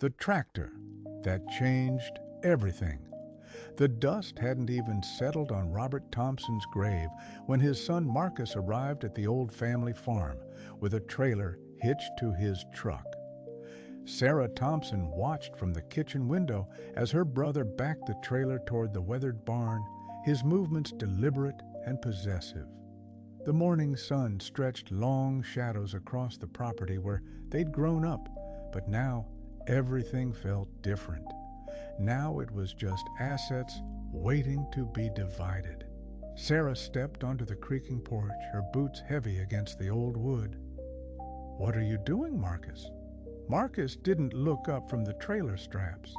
The tractor that changed everything. The dust hadn't even settled on Robert Thompson's grave when his son Marcus arrived at the old family farm with a trailer hitched to his truck. Sarah Thompson watched from the kitchen window as her brother backed the trailer toward the weathered barn, his movements deliberate and possessive. The morning sun stretched long shadows across the property where they'd grown up, but now everything felt different. Now it was just assets waiting to be divided. Sarah stepped onto the creaking porch, her boots heavy against the old wood. "What are you doing, Marcus?" Marcus didn't look up from the trailer straps.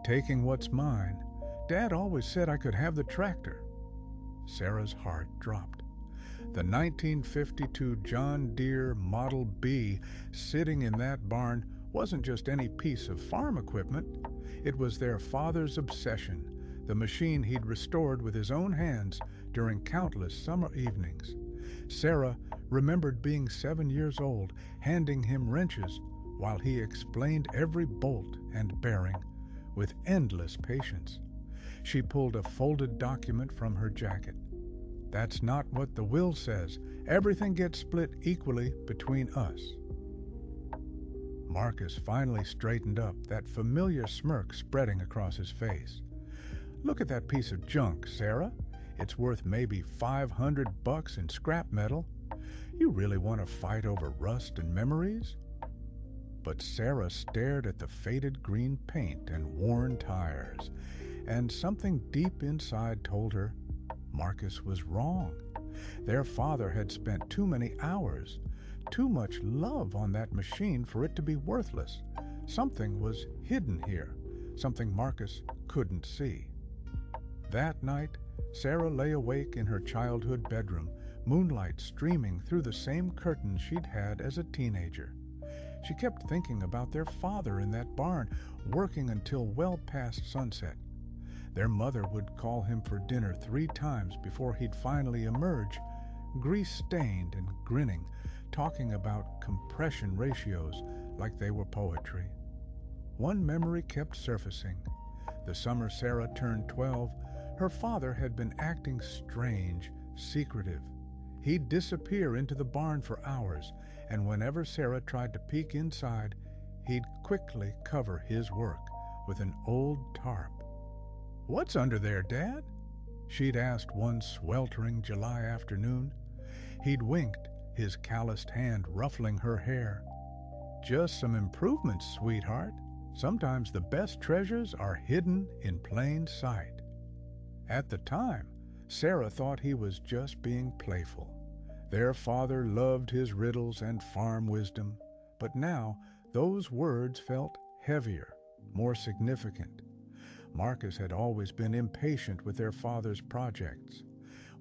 "Taking what's mine. Dad always said I could have the tractor." Sarah's heart dropped. The 1952 John Deere Model B sitting in that barn wasn't just any piece of farm equipment. It was their father's obsession, the machine he'd restored with his own hands during countless summer evenings. Sarah remembered being 7 years old, handing him wrenches while he explained every bolt and bearing with endless patience. She pulled a folded document from her jacket. "That's not what the will says. Everything gets split equally between us." Marcus finally straightened up, that familiar smirk spreading across his face. "Look at that piece of junk, Sarah. It's worth maybe $500 in scrap metal. You really want to fight over rust and memories?" But Sarah stared at the faded green paint and worn tires, and something deep inside told her Marcus was wrong. Their father had spent too many hours, too much love on that machine for it to be worthless. Something was hidden here, something Marcus couldn't see. That night, Sarah lay awake in her childhood bedroom, moonlight streaming through the same curtains she'd had as a teenager. She kept thinking about their father in that barn, working until well past sunset. Their mother would call him for dinner 3 times before he'd finally emerge, grease-stained and grinning, talking about compression ratios like they were poetry. One memory kept surfacing. The summer Sarah turned 12, her father had been acting strange, secretive. He'd disappear into the barn for hours, and whenever Sarah tried to peek inside, he'd quickly cover his work with an old tarp. "What's under there, Dad?" she'd asked one sweltering July afternoon. He'd winked, his calloused hand ruffling her hair. "Just some improvements, sweetheart. Sometimes the best treasures are hidden in plain sight." At the time, Sarah thought he was just being playful. Their father loved his riddles and farm wisdom, but now those words felt heavier, more significant. Marcus had always been impatient with their father's projects.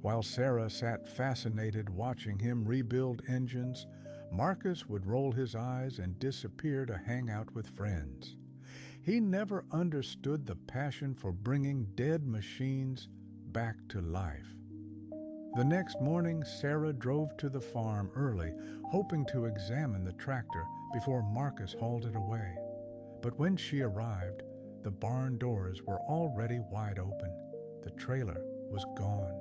While Sarah sat fascinated watching him rebuild engines, Marcus would roll his eyes and disappear to hang out with friends. He never understood the passion for bringing dead machines back to life. The next morning, Sarah drove to the farm early, hoping to examine the tractor before Marcus hauled it away. But when she arrived, the barn doors were already wide open. The trailer was gone.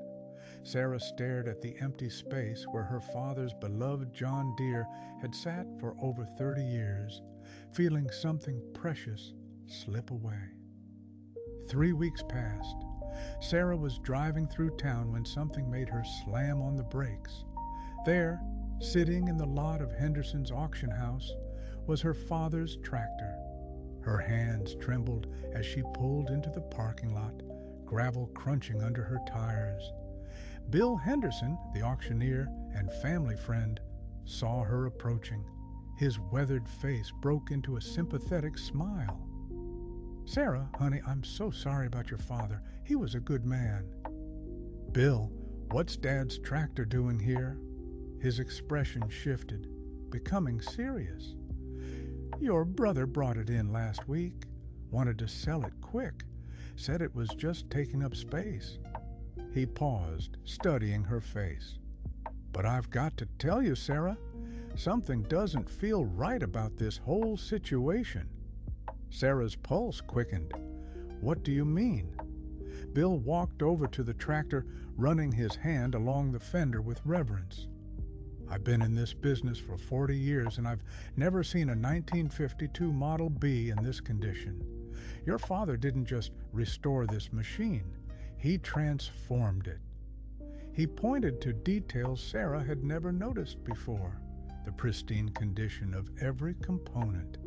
Sarah stared at the empty space where her father's beloved John Deere had sat for over 30 years, feeling something precious slip away. 3 weeks passed. Sarah was driving through town when something made her slam on the brakes. There, sitting in the lot of Henderson's auction house, was her father's tractor. Her hands trembled as she pulled into the parking lot, gravel crunching under her tires. Bill Henderson, the auctioneer and family friend, saw her approaching. His weathered face broke into a sympathetic smile. "Sarah, honey, I'm so sorry about your father. He was a good man." "Bill, what's Dad's tractor doing here?" His expression shifted, becoming serious. "Your brother brought it in last week. Wanted to sell it quick. Said it was just taking up space." He paused, studying her face. "But I've got to tell you, Sarah, something doesn't feel right about this whole situation." Sarah's pulse quickened. "What do you mean?" Bill walked over to the tractor, running his hand along the fender with reverence. "I've been in this business for 40 years, and I've never seen a 1952 Model B in this condition. Your father didn't just restore this machine, he transformed it." He pointed to details Sarah had never noticed before: the pristine condition of every component,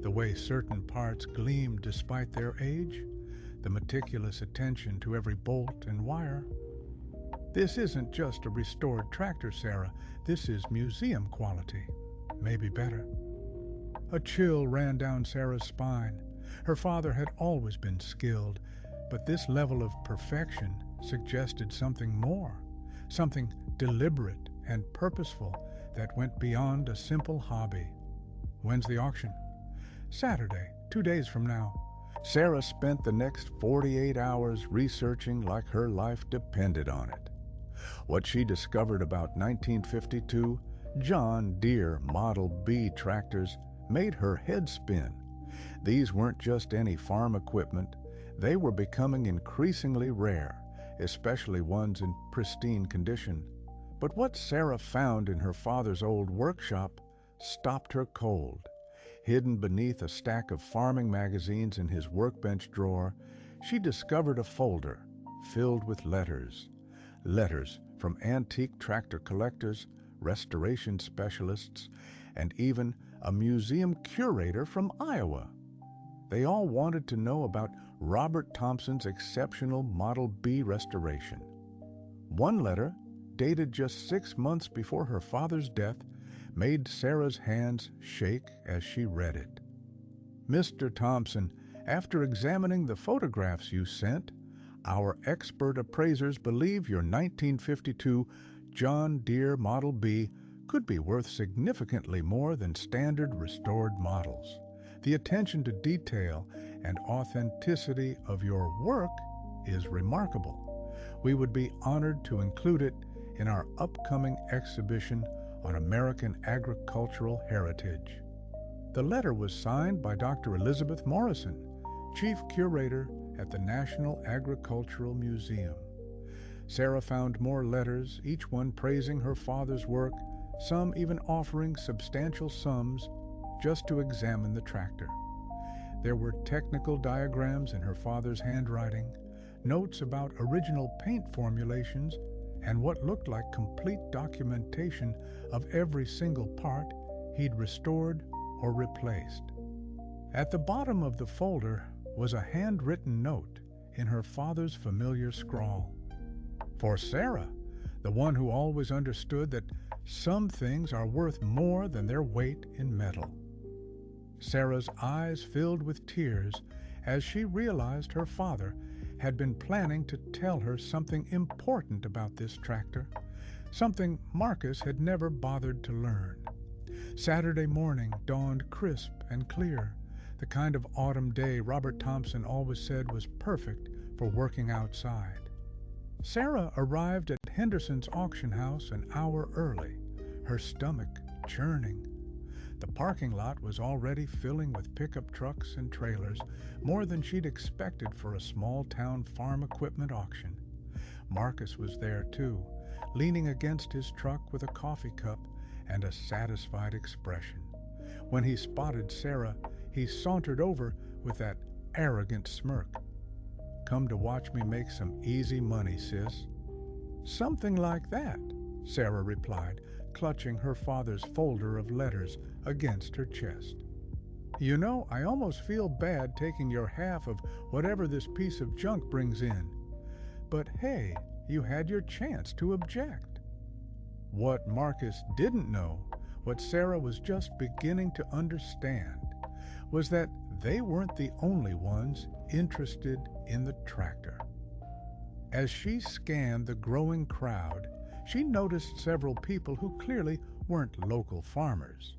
the way certain parts gleamed despite their age, the meticulous attention to every bolt and wire. "This isn't just a restored tractor, Sarah. This is museum quality. Maybe better." A chill ran down Sarah's spine. Her father had always been skilled, but this level of perfection suggested something more, something deliberate and purposeful that went beyond a simple hobby. "When's the auction?" "Saturday, 2 days from now." Sarah spent the next 48 hours researching like her life depended on it. What she discovered about 1952 John Deere Model B tractors made her head spin. These weren't just any farm equipment. They were becoming increasingly rare, especially ones in pristine condition. But what Sarah found in her father's old workshop stopped her cold. Hidden beneath a stack of farming magazines in his workbench drawer, she discovered a folder filled with letters. Letters from antique tractor collectors, restoration specialists, and even a museum curator from Iowa. They all wanted to know about Robert Thompson's exceptional Model B restoration. One letter, dated just 6 months before her father's death, made Sarah's hands shake as she read it. "Mr. Thompson, after examining the photographs you sent, our expert appraisers believe your 1952 John Deere Model B could be worth significantly more than standard restored models. The attention to detail and authenticity of your work is remarkable. We would be honored to include it in our upcoming exhibition on American agricultural heritage." The letter was signed by Dr. Elizabeth Morrison, Chief Curator at the National Agricultural Museum. Sarah found more letters, each one praising her father's work, some even offering substantial sums just to examine the tractor. There were technical diagrams in her father's handwriting, notes about original paint formulations, and what looked like complete documentation of every single part he'd restored or replaced. At the bottom of the folder was a handwritten note in her father's familiar scrawl. For Sarah, the one who always understood that some things are worth more than their weight in metal. Sarah's eyes filled with tears as she realized her father had been planning to tell her something important about this tractor, something Marcus had never bothered to learn. Saturday morning dawned crisp and clear, the kind of autumn day Robert Thompson always said was perfect for working outside. Sarah arrived at Henderson's auction house an hour early, her stomach churning. The parking lot was already filling with pickup trucks and trailers, more than she'd expected for a small-town farm equipment auction. Marcus was there, too, leaning against his truck with a coffee cup and a satisfied expression. When he spotted Sarah, he sauntered over with that arrogant smirk. "Come to watch me make some easy money, sis." "Something like that," Sarah replied, clutching her father's folder of letters against her chest. "You know, I almost feel bad taking your half of whatever this piece of junk brings in. But hey, you had your chance to object." What Marcus didn't know, what Sarah was just beginning to understand, was that they weren't the only ones interested in the tractor. As she scanned the growing crowd, she noticed several people who clearly weren't local farmers.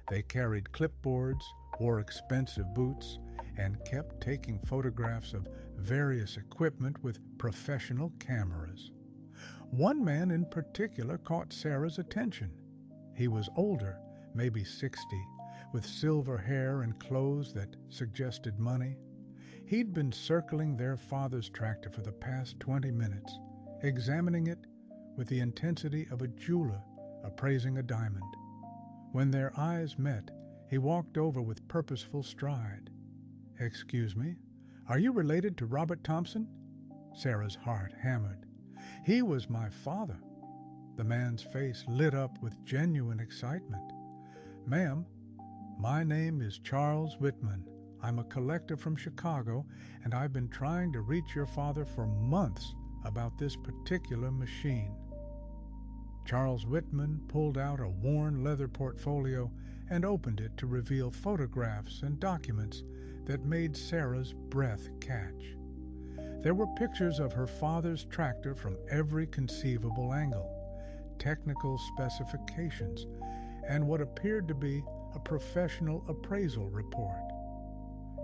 They carried clipboards, wore expensive boots, and kept taking photographs of various equipment with professional cameras. One man in particular caught Sarah's attention. He was older, maybe 60, with silver hair and clothes that suggested money. He'd been circling their father's tractor for the past 20 minutes, examining it with the intensity of a jeweler appraising a diamond. When their eyes met, he walked over with purposeful stride. "Excuse me, are you related to Robert Thompson?" Sarah's heart hammered. "He was my father." The man's face lit up with genuine excitement. "Ma'am, my name is Charles Whitman. I'm a collector from Chicago, and I've been trying to reach your father for months about this particular machine." Charles Whitman pulled out a worn leather portfolio and opened it to reveal photographs and documents that made Sarah's breath catch. There were pictures of her father's tractor from every conceivable angle, technical specifications, and what appeared to be a professional appraisal report.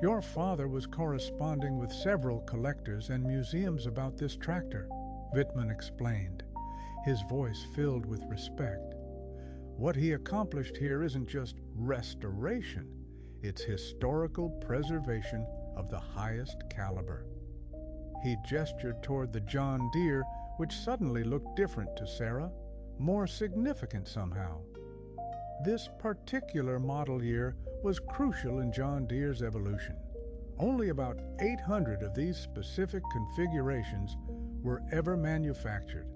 "Your father was corresponding with several collectors and museums about this tractor," Whitman explained, his voice filled with respect. "What he accomplished here isn't just restoration, it's historical preservation of the highest caliber." He gestured toward the John Deere, which suddenly looked different to Sarah, more significant somehow. This particular model year was crucial in John Deere's evolution. Only about 800 of these specific configurations were ever manufactured,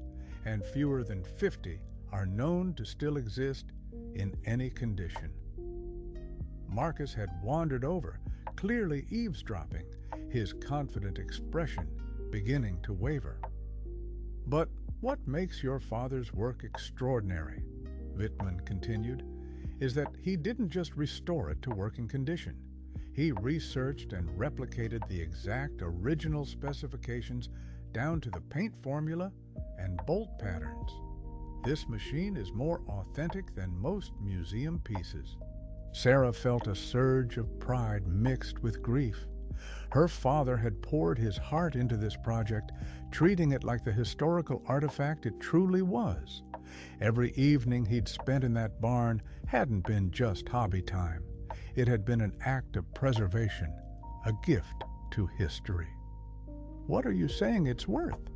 and fewer than 50 are known to still exist in any condition. Marcus had wandered over, clearly eavesdropping, his confident expression beginning to waver. "But what makes your father's work extraordinary," Whitman continued, "is that he didn't just restore it to working condition. He researched and replicated the exact original specifications down to the paint formula and bolt patterns. This machine is more authentic than most museum pieces." Sarah felt a surge of pride mixed with grief. Her father had poured his heart into this project, treating it like the historical artifact it truly was. Every evening he'd spent in that barn hadn't been just hobby time. It had been an act of preservation, a gift to history. "What are you saying it's worth?"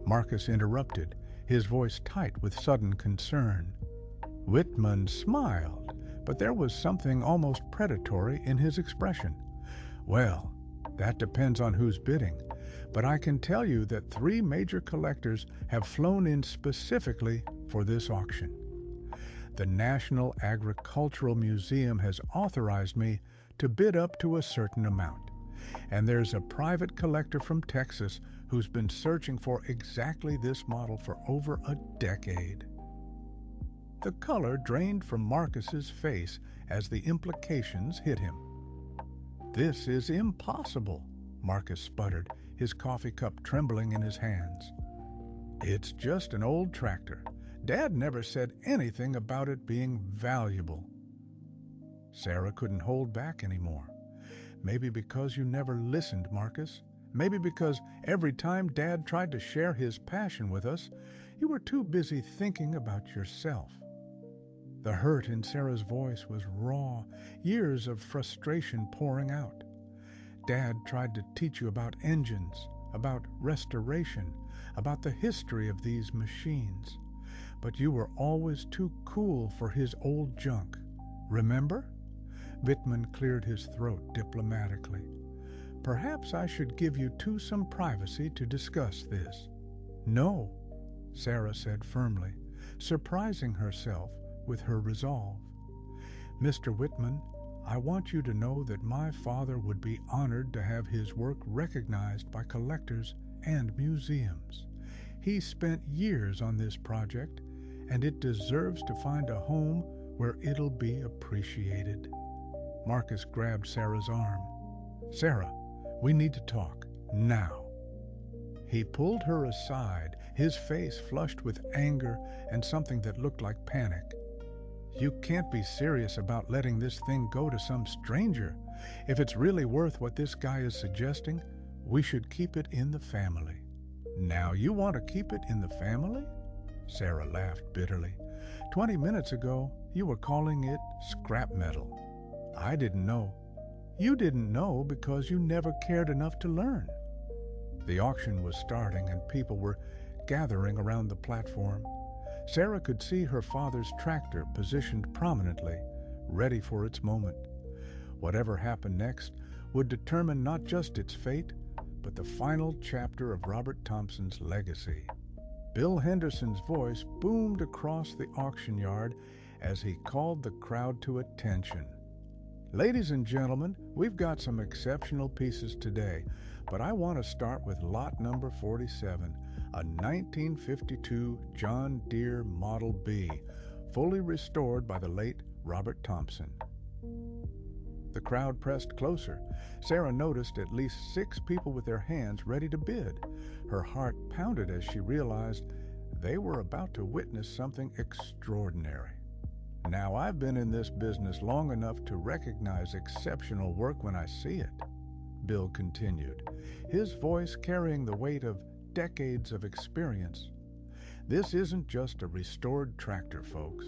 Marcus interrupted, his voice tight with sudden concern. Whitman smiled, but there was something almost predatory in his expression. "Well, that depends on who's bidding, but I can tell you that 3 major collectors have flown in specifically for this auction. The National Agricultural Museum has authorized me to bid up to a certain amount, and there's a private collector from Texas who's been searching for exactly this model for over a decade." The color drained from Marcus's face as the implications hit him. "This is impossible," Marcus sputtered, his coffee cup trembling in his hands. "It's just an old tractor. Dad never said anything about it being valuable." Sarah couldn't hold back anymore. "Maybe because you never listened, Marcus. Maybe because every time Dad tried to share his passion with us, you were too busy thinking about yourself." The hurt in Sarah's voice was raw, years of frustration pouring out. "Dad tried to teach you about engines, about restoration, about the history of these machines. But you were always too cool for his old junk. Remember?" Whitman cleared his throat diplomatically. "Perhaps I should give you two some privacy to discuss this." "No," Sarah said firmly, surprising herself with her resolve. "Mr. Whitman, I want you to know that my father would be honored to have his work recognized by collectors and museums. He spent years on this project, and it deserves to find a home where it'll be appreciated." Marcus grabbed Sarah's arm. "Sarah, we need to talk, now." He pulled her aside, his face flushed with anger and something that looked like panic. "You can't be serious about letting this thing go to some stranger. If it's really worth what this guy is suggesting, we should keep it in the family." "Now you want to keep it in the family?" Sarah laughed bitterly. 20 minutes ago, you were calling it scrap metal." I didn't know. You didn't know because you never cared enough to learn. The auction was starting and people were gathering around the platform. Sarah could see her father's tractor positioned prominently, ready for its moment. Whatever happened next would determine not just its fate, but the final chapter of Robert Thompson's legacy. Bill Henderson's voice boomed across the auction yard as he called the crowd to attention. Ladies and gentlemen, we've got some exceptional pieces today, but I want to start with lot number 47, a 1952 John Deere Model B, fully restored by the late Robert Thompson. The crowd pressed closer. Sarah noticed at least 6 people with their hands ready to bid. Her heart pounded as she realized they were about to witness something extraordinary. Now, I've been in this business long enough to recognize exceptional work when I see it, Bill continued, his voice carrying the weight of decades of experience. This isn't just a restored tractor, folks.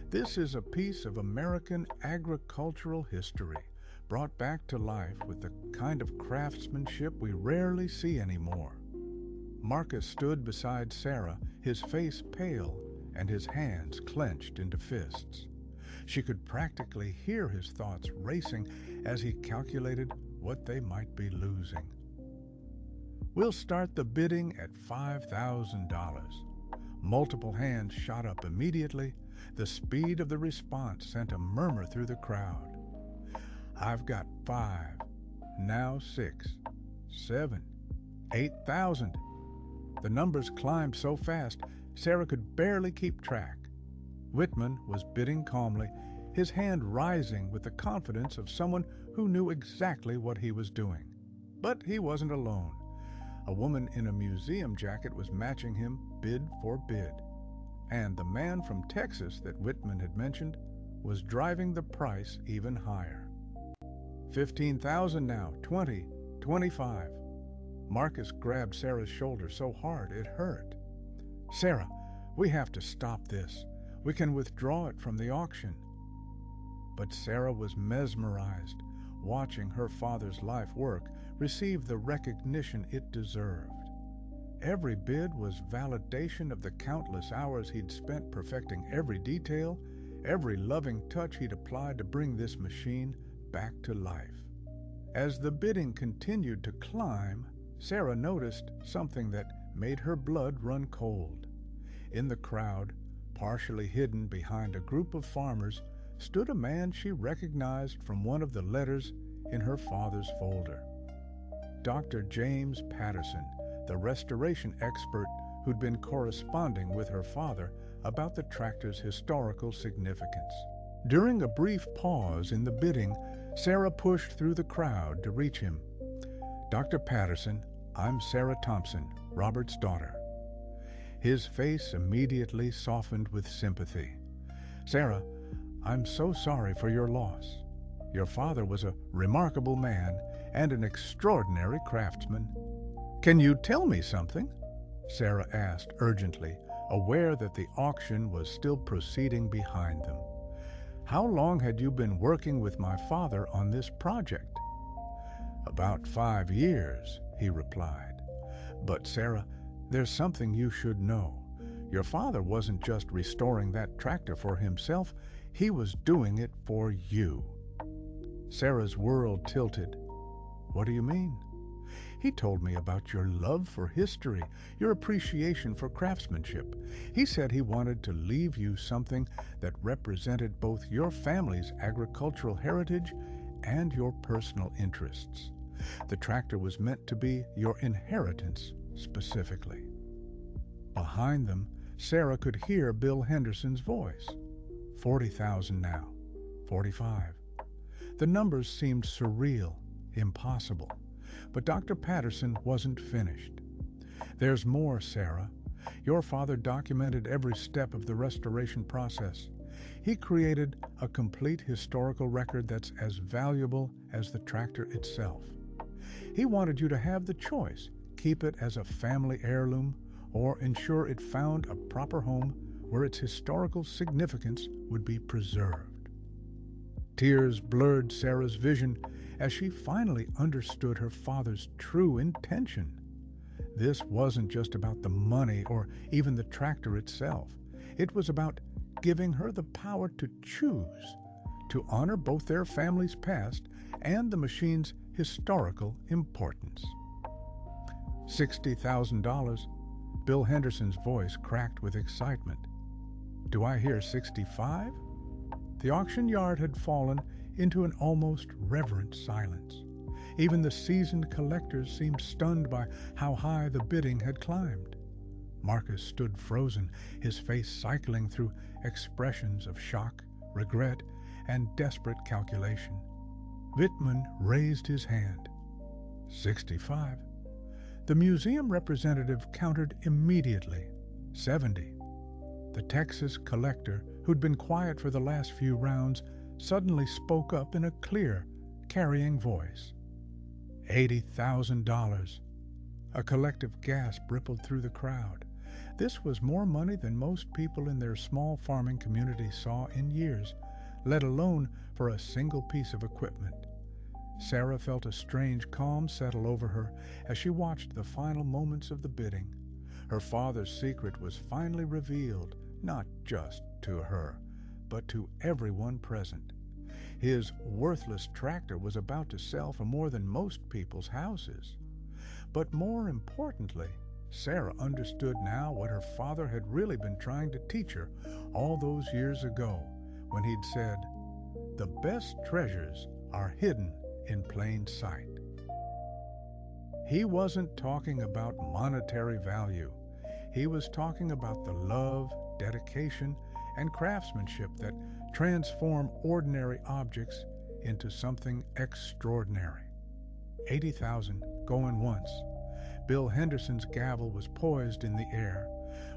This is a piece of American agricultural history brought back to life with the kind of craftsmanship we rarely see anymore. Marcus stood beside Sarah, his face pale and his hands clenched into fists. She could practically hear his thoughts racing as he calculated what they might be losing. We'll start the bidding at $5,000. Multiple hands shot up immediately. The speed of the response sent a murmur through the crowd. I've got 5, now 6, 7, 8,000. The numbers climbed so fast, Sarah could barely keep track. Whitman was bidding calmly, his hand rising with the confidence of someone who knew exactly what he was doing. But he wasn't alone. A woman in a museum jacket was matching him bid for bid. And the man from Texas that Whitman had mentioned was driving the price even higher. 15,000 now, 20, 25. Marcus grabbed Sarah's shoulder so hard it hurt. Sarah, we have to stop this. We can withdraw it from the auction. But Sarah was mesmerized, watching her father's life work receive the recognition it deserved. Every bid was validation of the countless hours he'd spent perfecting every detail, every loving touch he'd applied to bring this machine back to life. As the bidding continued to climb, Sarah noticed something that made her blood run cold. In the crowd, partially hidden behind a group of farmers, stood a man she recognized from one of the letters in her father's folder. Dr. James Patterson, the restoration expert who'd been corresponding with her father about the tractor's historical significance. During a brief pause in the bidding, Sarah pushed through the crowd to reach him. Dr. Patterson, I'm Sarah Thompson, Robert's daughter. His face immediately softened with sympathy. Sarah, I'm so sorry for your loss. Your father was a remarkable man and an extraordinary craftsman. Can you tell me something? Sarah asked urgently, aware that the auction was still proceeding behind them. How long had you been working with my father on this project? About 5 years, he replied. But Sarah, there's something you should know. Your father wasn't just restoring that tractor for himself, he was doing it for you. Sarah's world tilted. What do you mean? He told me about your love for history, your appreciation for craftsmanship. He said he wanted to leave you something that represented both your family's agricultural heritage and your personal interests. The tractor was meant to be your inheritance, specifically. Behind them, Sarah could hear Bill Henderson's voice. 40,000 now, 45. The numbers seemed surreal, impossible. But Dr. Patterson wasn't finished. There's more, Sarah. Your father documented every step of the restoration process. He created a complete historical record that's as valuable as the tractor itself. He wanted you to have the choice, keep it as a family heirloom or ensure it found a proper home where its historical significance would be preserved. Tears blurred Sarah's vision as she finally understood her father's true intention. This wasn't just about the money or even the tractor itself. It was about giving her the power to choose, to honor both their family's past and the machine's historical importance. $60,000. Bill Henderson's voice cracked with excitement. Do I hear 65? The auction yard had fallen into an almost reverent silence. Even the seasoned collectors seemed stunned by how high the bidding had climbed. Marcus stood frozen, his face cycling through expressions of shock, regret, and desperate calculation. Wittmann raised his hand. 65. The museum representative countered immediately. 70. The Texas collector, who'd been quiet for the last few rounds, suddenly spoke up in a clear, carrying voice. $80,000. A collective gasp rippled through the crowd. This was more money than most people in their small farming community saw in years, let alone for a single piece of equipment. Sarah felt a strange calm settle over her as she watched the final moments of the bidding. Her father's secret was finally revealed, not just to her, but to everyone present. His worthless tractor was about to sell for more than most people's houses. But more importantly, Sarah understood now what her father had really been trying to teach her all those years ago when he'd said, "The best treasures are hidden in plain sight." He wasn't talking about monetary value. He was talking about the love, dedication, and craftsmanship that transform ordinary objects into something extraordinary. 80,000 going once. Bill Henderson's gavel was poised in the air.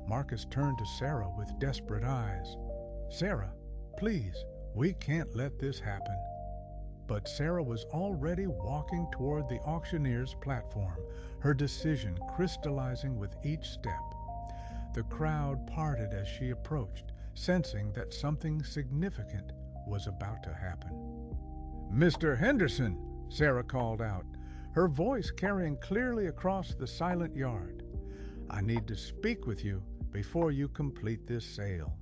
Marcus turned to Sarah with desperate eyes. "Sarah, please, we can't let this happen." But Sarah was already walking toward the auctioneer's platform, her decision crystallizing with each step. The crowd parted as she approached, sensing that something significant was about to happen. "Mr. Henderson," Sarah called out, her voice carrying clearly across the silent yard. "I need to speak with you before you complete this sale."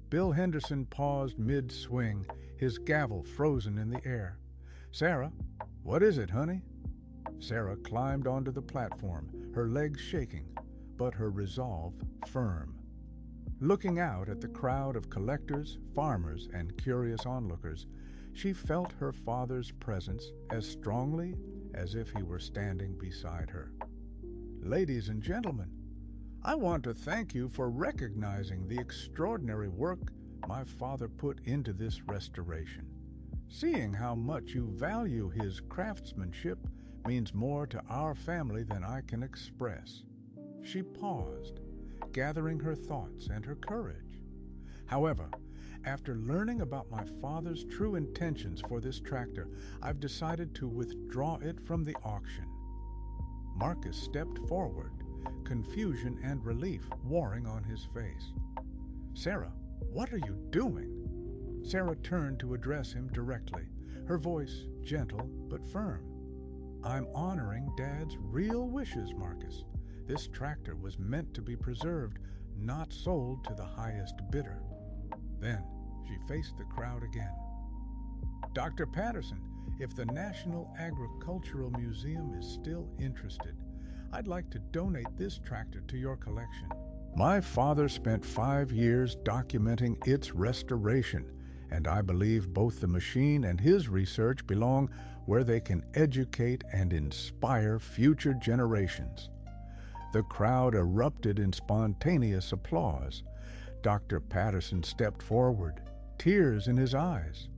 Bill Henderson paused mid-swing, his gavel frozen in the air. "Sarah, what is it, honey?" Sarah climbed onto the platform, her legs shaking, but her resolve firm. Looking out at the crowd of collectors, farmers, and curious onlookers, she felt her father's presence as strongly as if he were standing beside her. "Ladies and gentlemen, I want to thank you for recognizing the extraordinary work my father put into this restoration. Seeing how much you value his craftsmanship means more to our family than I can express." She paused, gathering her thoughts and her courage. "However, after learning about my father's true intentions for this tractor, I've decided to withdraw it from the auction." Marcus stepped forward, confusion and relief warring on his face. "Sarah, what are you doing?" Sarah turned to address him directly, her voice gentle but firm. "I'm honoring Dad's real wishes, Marcus. This tractor was meant to be preserved, not sold to the highest bidder." Then she faced the crowd again. "Dr. Patterson, if the National Agricultural Museum is still interested, I'd like to donate this tractor to your collection. My father spent 5 years documenting its restoration, and I believe both the machine and his research belong where they can educate and inspire future generations." The crowd erupted in spontaneous applause. Dr. Patterson stepped forward, tears in his eyes.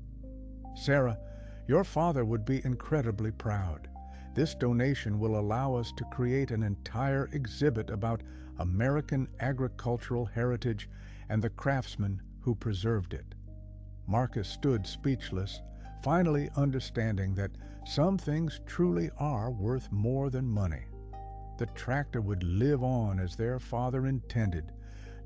"Sarah, your father would be incredibly proud. This donation will allow us to create an entire exhibit about American agricultural heritage and the craftsmen who preserved it." Marcus stood speechless, finally understanding that some things truly are worth more than money. The tractor would live on as their father intended,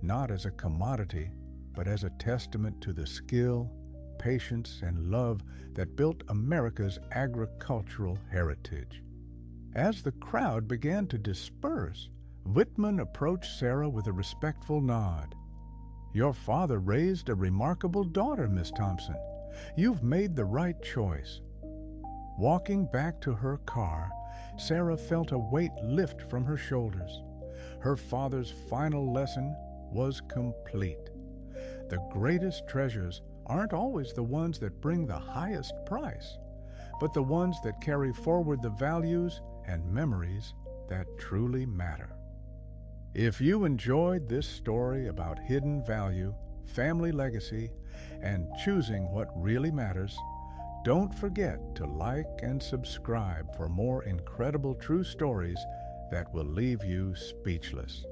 not as a commodity, but as a testament to the skill, patience, and love that built America's agricultural heritage. As the crowd began to disperse, Whitman approached Sarah with a respectful nod. "Your father raised a remarkable daughter, Miss Thompson. You've made the right choice." Walking back to her car, Sarah felt a weight lift from her shoulders. Her father's final lesson was complete. The greatest treasures aren't always the ones that bring the highest price, but the ones that carry forward the values and memories that truly matter. If you enjoyed this story about hidden value, family legacy, and choosing what really matters, don't forget to like and subscribe for more incredible true stories that will leave you speechless.